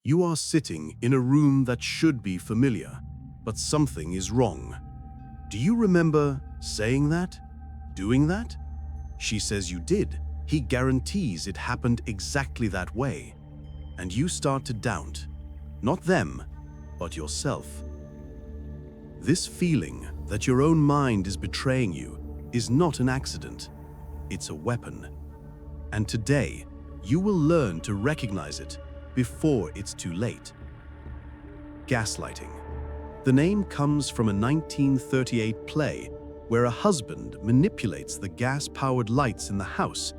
You are sitting in a room that should be familiar, but something is wrong. Do you remember saying that? Doing that? She says you did. He guarantees it happened exactly that way. And you start to doubt, not them, but yourself. This feeling that your own mind is betraying you is not an accident. It's a weapon. And today, you will learn to recognize it before it's too late. Gaslighting. The name comes from a 1938 play where a husband manipulates the gas-powered lights in the house,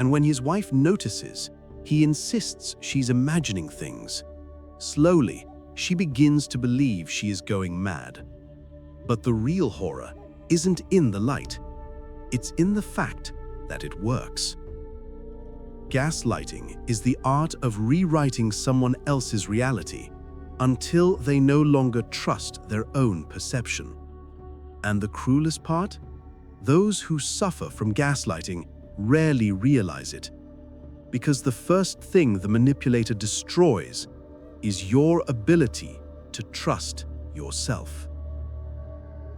and when his wife notices, he insists she's imagining things. Slowly, she begins to believe she is going mad. But the real horror isn't in the light. It's in the fact that it works. Gaslighting is the art of rewriting someone else's reality until they no longer trust their own perception. And the cruelest part? Those who suffer from gaslighting rarely realize it, because the first thing the manipulator destroys is your ability to trust yourself.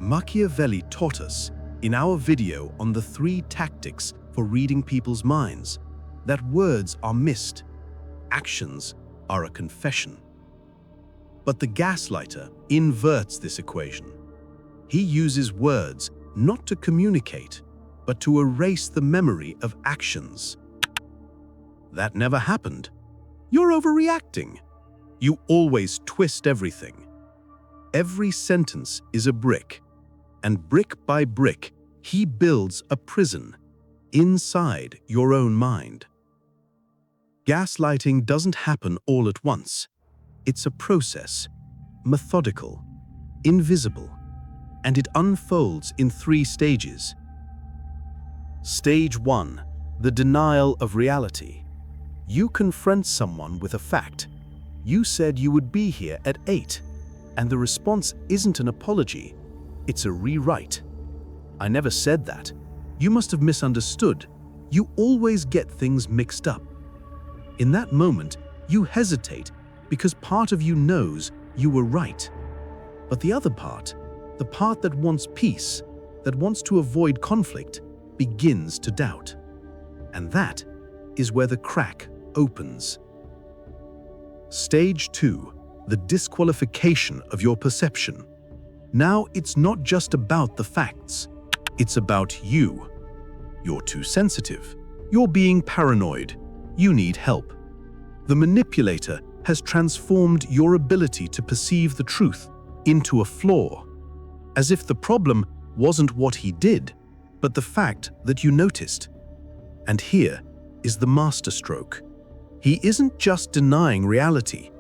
Machiavelli taught us in our video on the 3 tactics for reading people's minds that words are missed, actions are a confession. But the gaslighter inverts this equation. He uses words not to communicate, but to erase the memory of actions. That never happened. You're overreacting. You always twist everything. Every sentence is a brick, and brick by brick, he builds a prison inside your own mind. Gaslighting doesn't happen all at once. It's a process, methodical, invisible, and it unfolds in 3 stages. Stage 1, the denial of reality. You confront someone with a fact. You said you would be here at 8, and the response isn't an apology, it's a rewrite. I never said that. You must have misunderstood. You always get things mixed up. In that moment, you hesitate because part of you knows you were right. But the other part, the part that wants peace, that wants to avoid conflict, begins to doubt. And that is where the crack opens. Stage 2, the disqualification of your perception. Now it's not just about the facts, it's about you. You're too sensitive. You're being paranoid. You need help. The manipulator has transformed your ability to perceive the truth into a flaw, as if the problem wasn't what he did, but the fact that you noticed. And here is the masterstroke. He isn't just denying reality.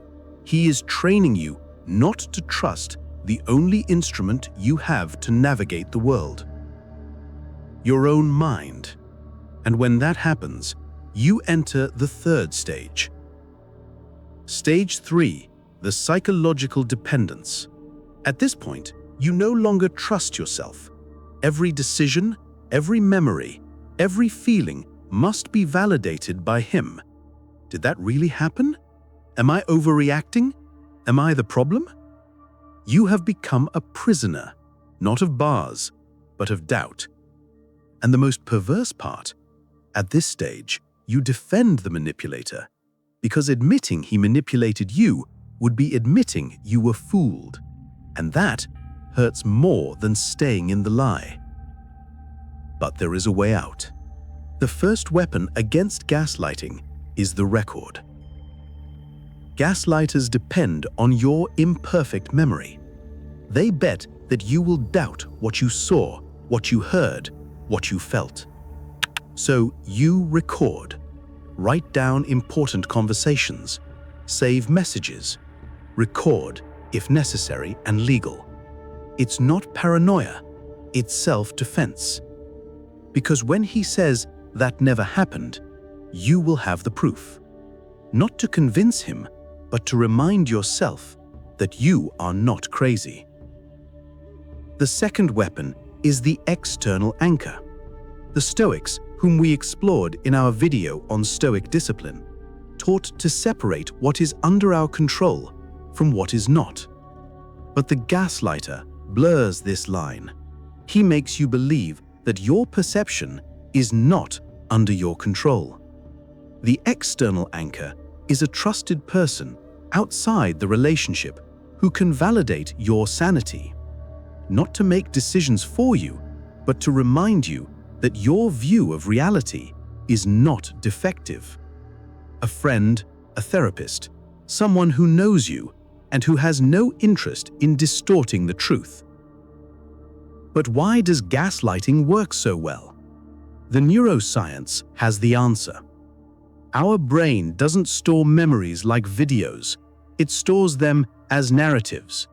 He is training you not to trust the only instrument you have to navigate the world: your own mind. And when that happens, you enter the 3rd stage. Stage 3, the psychological dependence. At this point, you no longer trust yourself. Every decision, every memory, every feeling must be validated by him. Did that really happen? Am I overreacting? Am I the problem? You have become a prisoner, not of bars, but of doubt. And the most perverse part, at this stage, you defend the manipulator, because admitting he manipulated you would be admitting you were fooled, and that hurts more than staying in the lie. But there is a way out. The first weapon against gaslighting is the record. Gaslighters depend on your imperfect memory. They bet that you will doubt what you saw, what you heard, what you felt. So you record. Write down important conversations. Save messages. Record, if necessary and legal. It's not paranoia, it's self-defense. Because when he says that never happened, you will have the proof. Not to convince him, but to remind yourself that you are not crazy. The second weapon is the external anchor. The Stoics, whom we explored in our video on Stoic discipline, taught to separate what is under our control from what is not. But the gaslighter blurs this line. He makes you believe that your perception is not under your control. The external anchor is a trusted person outside the relationship who can validate your sanity, not to make decisions for you, but to remind you that your view of reality is not defective. A friend, a therapist, someone who knows you and who has no interest in distorting the truth. But why does gaslighting work so well? The neuroscience has the answer. Our brain doesn't store memories like videos. It stores them as narratives,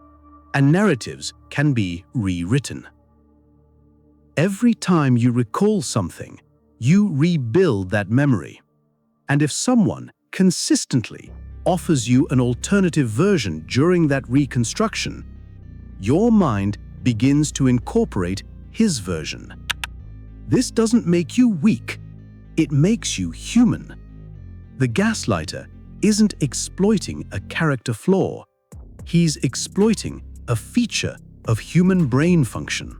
and narratives can be rewritten. Every time you recall something, you rebuild that memory. And if someone consistently offers you an alternative version during that reconstruction, your mind begins to incorporate his version. This doesn't make you weak, it makes you human. The gaslighter isn't exploiting a character flaw, he's exploiting a feature of human brain function.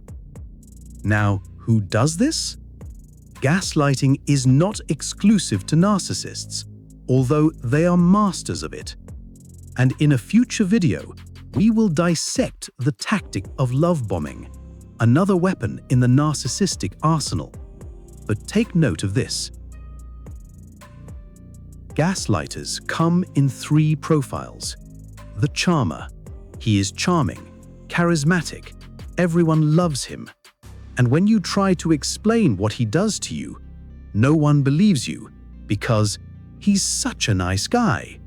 Now, who does this? Gaslighting is not exclusive to narcissists, although they are masters of it. And in a future video, we will dissect the tactic of love bombing, another weapon in the narcissistic arsenal. But take note of this. Gaslighters come in 3 profiles. The charmer. He is charming, charismatic, everyone loves him. And when you try to explain what he does to you, no one believes you because he's such a nice guy.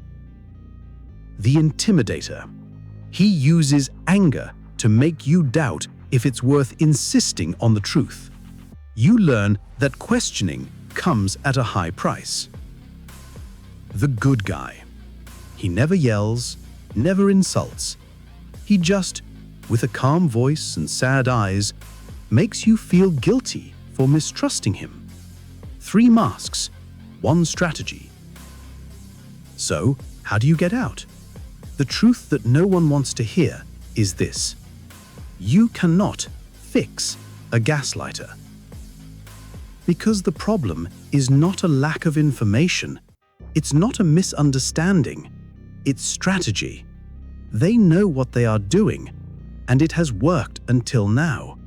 The intimidator. He uses anger to make you doubt if it's worth insisting on the truth. You learn that questioning comes at a high price. The good guy. He never yells, never insults. He just, with a calm voice and sad eyes, makes you feel guilty for mistrusting him. 3 masks, 1 strategy. So, how do you get out? The truth that no one wants to hear is this: you cannot fix a gaslighter. Because the problem is not a lack of information, it's not a misunderstanding, it's strategy. They know what they are doing, and it has worked until now.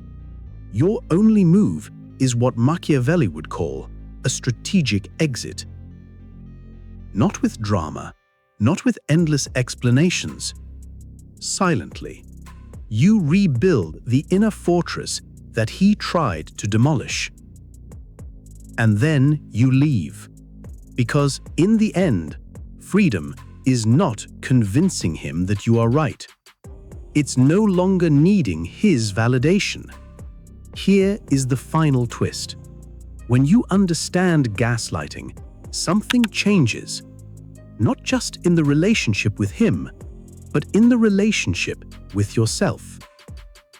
Your only move is what Machiavelli would call a strategic exit. Not with drama, not with endless explanations. Silently, you rebuild the inner fortress that he tried to demolish. And then you leave. Because in the end, freedom is not convincing him that you are right. It's no longer needing his validation. Here is the final twist. When you understand gaslighting, something changes. Not just in the relationship with him, but in the relationship with yourself.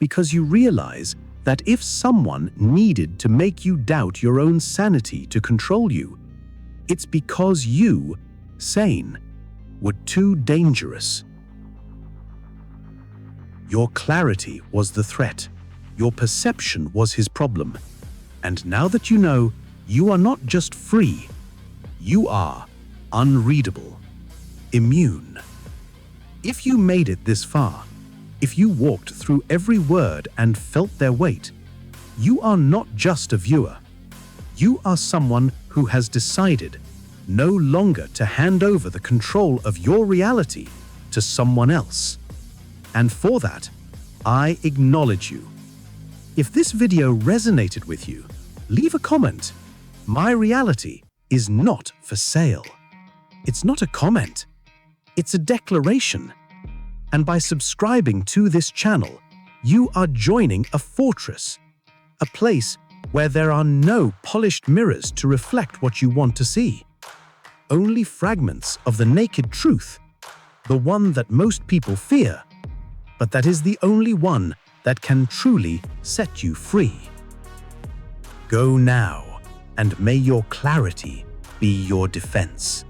Because you realize that if someone needed to make you doubt your own sanity to control you, it's because you, sane, were too dangerous. Your clarity was the threat. Your perception was his problem. And now that you know, you are not just free, you are unreadable, immune. If you made it this far, if you walked through every word and felt their weight, you are not just a viewer. You are someone who has decided no longer to hand over the control of your reality to someone else. And for that, I acknowledge you. If this video resonated with you, leave a comment. My reality is not for sale. It's not a comment. It's a declaration. And by subscribing to this channel, you are joining a fortress, a place where there are no polished mirrors to reflect what you want to see. Only fragments of the naked truth, the one that most people fear, but that is the only one that can truly set you free. Go now, and may your clarity be your defense.